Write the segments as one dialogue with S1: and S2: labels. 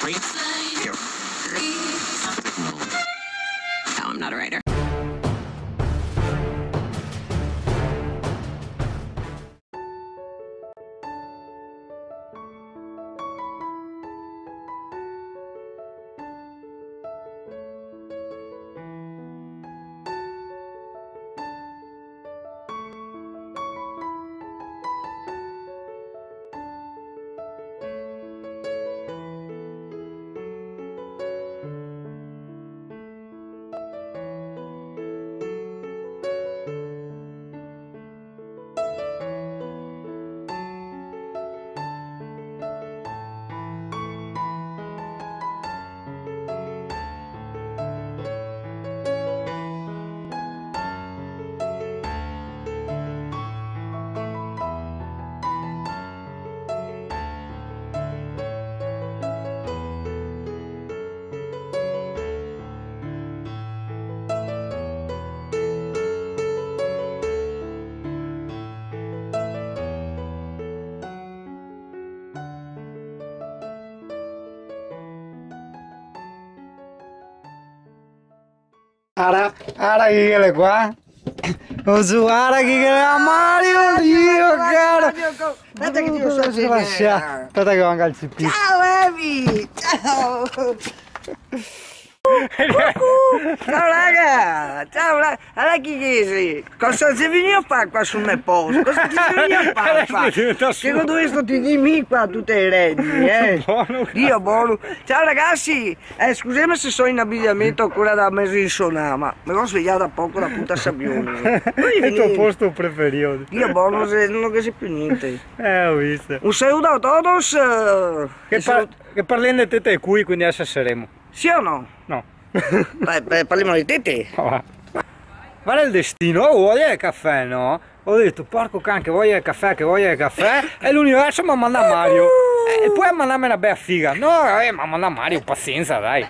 S1: No, I'm not a writer.
S2: Ara che qua? Oh su, ara che a Mario, Dio caro!
S3: Aspetta che ti lo so
S2: Aspetta che manca il CP.
S3: Ciao Evi! Ciao! Ciao raga! Ciao raga! Allora chi sei? Cosa sei venuto a fare qua sul mio posto? Cosa ti sei venuto a fare? Secondo me sto ti dimmi qua tutte le redini, Dio buono! Ciao ragazzi! Scusami se sono in abbigliamento ancora da mese in sonama. Mi ho svegliato da poco da punta Sabbione.
S2: È il tuo posto preferito.
S3: Dio buono, non che sei più niente.
S2: Ho visto.
S3: Un saluto a tutti!
S2: Che parliamo di tete qui, quindi adesso saremo.
S3: Sì o no?
S2: No.
S3: Parliamo di tete.
S2: Guarda il destino, oh, voglia il caffè, no? Ho detto, porco cane, che voglia il caffè, e l'universo mi ha mandato Mario. E poi a mandarmi una bella figa. No, mi ha mandato Mario, pazienza, dai.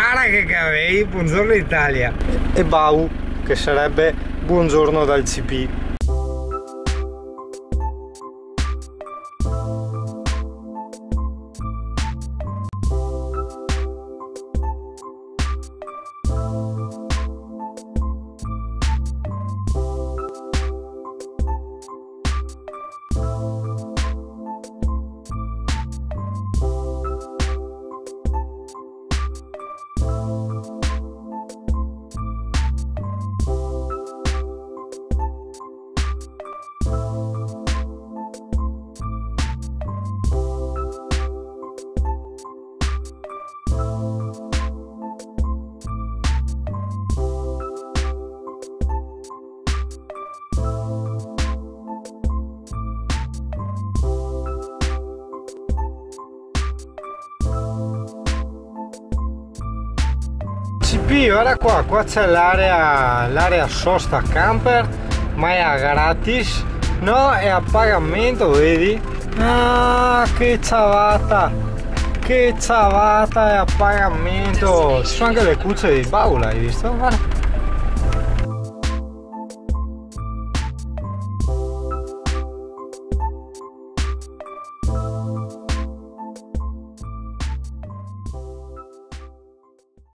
S2: Ara che cavei, buongiorno Italia. E Bau, che sarebbe buongiorno dal CP. CP, guarda qua c'è l'area sosta camper, ma è a gratis, no? È a pagamento, vedi? Ah, che ciavata, è a pagamento. Ci sono anche le cucce di Baula, hai visto? Guarda.